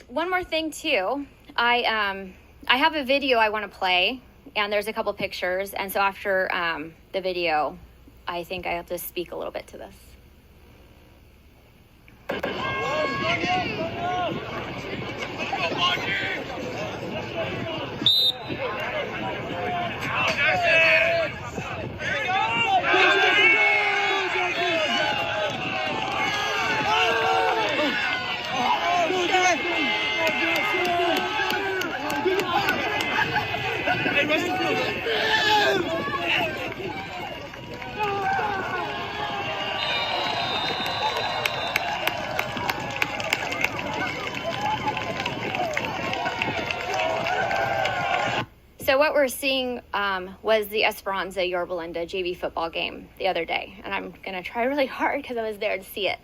one more thing too, I have a video I want to play, and there's a couple pictures, and so after the video, I think I have to speak a little bit to this. So what we're seeing was the Esperanza Yorba Linda JV football game the other day, and I'm going to try really hard because I was there to see it.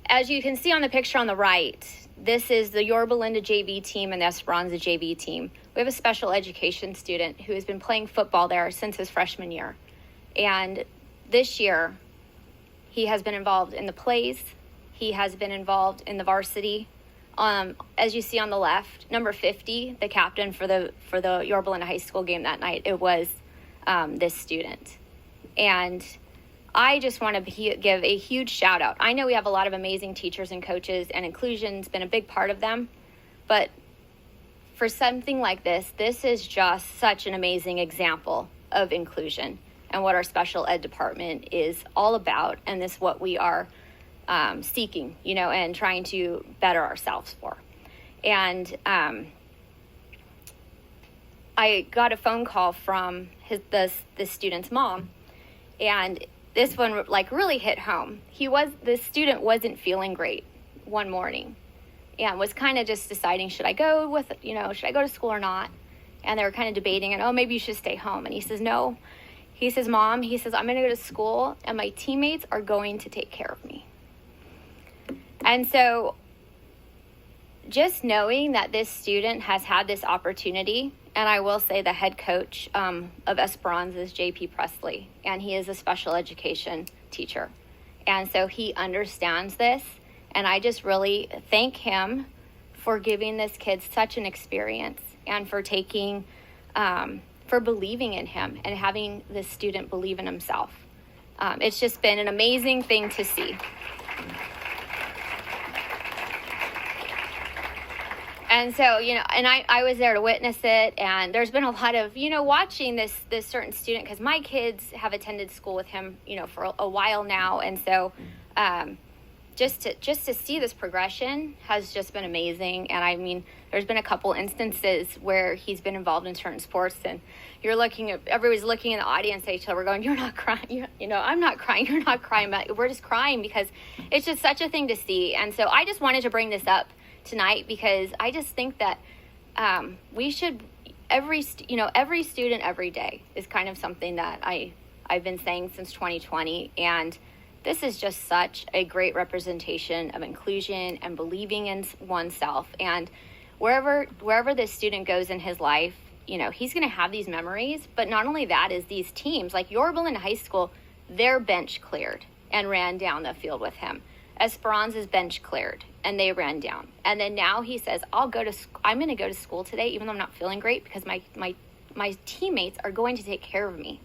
As you can see on the picture on the right, this is the Yorba Linda JV team and the Esperanza JV team. We have a special education student who has been playing football there since his freshman year. And this year, he has been involved in the plays. He has been involved in the varsity. As you see on the left, number 50, the captain for the Yorba Linda High School game that night, it was this student. And I just want to give a huge shout out. I know we have a lot of amazing teachers and coaches, and inclusion's been a big part of them. But for something like this is just such an amazing example of inclusion and what our special ed department is all about, and this is what we are seeking, and trying to better ourselves for. And I got a phone call from this student's mom, and this one really hit home. The student wasn't feeling great one morning, and was kind of just deciding, should I go to school or not? And they were kind of debating, and maybe you should stay home. And he says, no. He says, Mom, I'm going to go to school, and my teammates are going to take care of me. And so just knowing that this student has had this opportunity, and I will say the head coach of Esperanza is J.P. Presley, and he is a special education teacher. And so he understands this, and I just really thank him for giving this kid such an experience, and for for believing in him and having this student believe in himself. It's just been an amazing thing to see. And so, and I was there to witness it, and there's been a lot of, watching this certain student, because my kids have attended school with him, for a while now. And so just to see this progression has just been amazing. And I mean, there's been a couple instances where he's been involved in certain sports, and everybody's looking in the audience at each other, we're going, you're not crying, I'm not crying, you're not crying, but we're just crying because it's just such a thing to see. And so I just wanted to bring this up tonight, because I just think that we should, every student every day is kind of something that I've been saying since 2020, and this is just such a great representation of inclusion and believing in oneself. And wherever this student goes in his life, he's going to have these memories. But not only that, is these teams like Yorba Linda High School, their bench cleared and ran down the field with him. Esperanza's bench cleared and they ran down. And then now he says, I'm going to go to school today, even though I'm not feeling great, because my teammates are going to take care of me.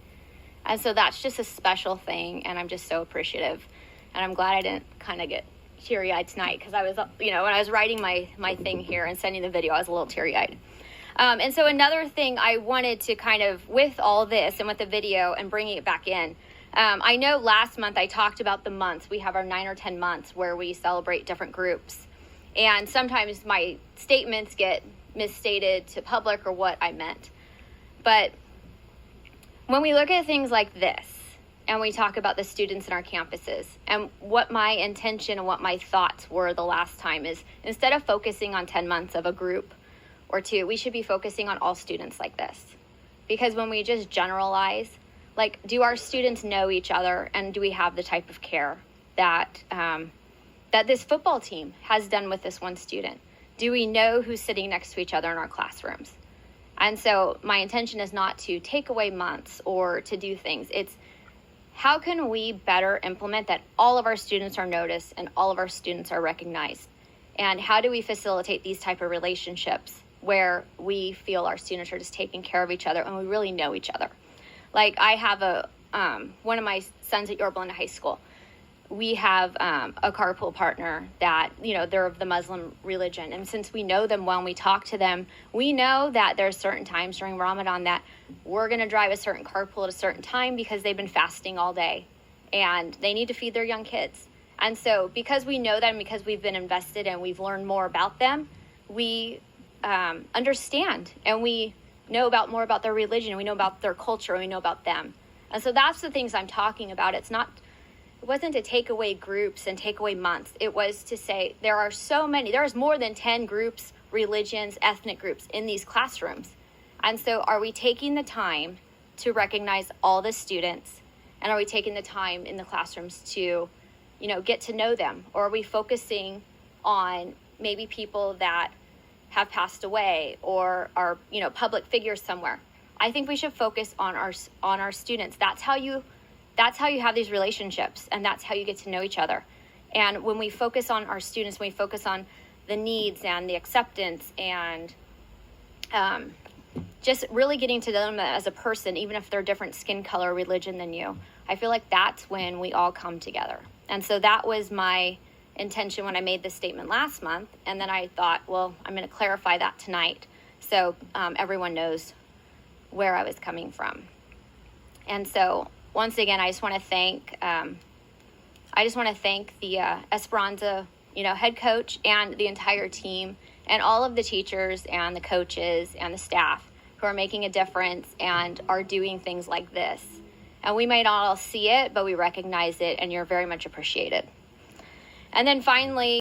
And so that's just a special thing, and I'm just so appreciative. And I'm glad I didn't kind of get teary-eyed tonight, because I was, when I was writing my thing here and sending the video, I was a little teary-eyed. And so another thing I wanted to kind of, with all this and with the video and bringing it back in, I know last month I talked about the months. We have our 9 or 10 months where we celebrate different groups. And sometimes my statements get misstated to public or what I meant. But when we look at things like this, and we talk about the students in our campuses, and what my intention and what my thoughts were the last time is, instead of focusing on 10 months of a group or two, we should be focusing on all students like this. Because when we just generalize, like, do our students know each other, and do we have the type of care that that this football team has done with this one student? Do we know who's sitting next to each other in our classrooms? And so my intention is not to take away months or to do things. It's how can we better implement that all of our students are noticed and all of our students are recognized? And how do we facilitate these type of relationships where we feel our students are just taking care of each other and we really know each other? Like I have one of my sons at Yorba Linda High School. We have a carpool partner that, they're of the Muslim religion. And since we know them well and we talk to them, we know that there are certain times during Ramadan that we're going to drive a certain carpool at a certain time because they've been fasting all day and they need to feed their young kids. And so because we know them, because we've been invested and we've learned more about them, we understand and we know more about their religion, and we know about their culture, and we know about them. And so that's the things I'm talking about. It wasn't to take away groups and take away months. It was to say there's more than 10 groups, religions, ethnic groups in these classrooms. And so are we taking the time to recognize all the students? And are we taking the time in the classrooms to, get to know them? Or are we focusing on maybe people that have passed away or are, public figures somewhere? I think we should focus on our students. That's how you have these relationships, and that's how you get to know each other. And when we focus on our students, when we focus on the needs and the acceptance and just really getting to know them as a person, even if they're different skin color, religion than you, I feel like that's when we all come together. And so that was my intention when I made this statement last month. And then I thought, well, I'm going to clarify that tonight so everyone knows where I was coming from. And so once again, I just want to thank the Esperanza, head coach and the entire team and all of the teachers and the coaches and the staff who are making a difference and are doing things like this. And we might not all see it, but we recognize it, and you're very much appreciated. And then finally,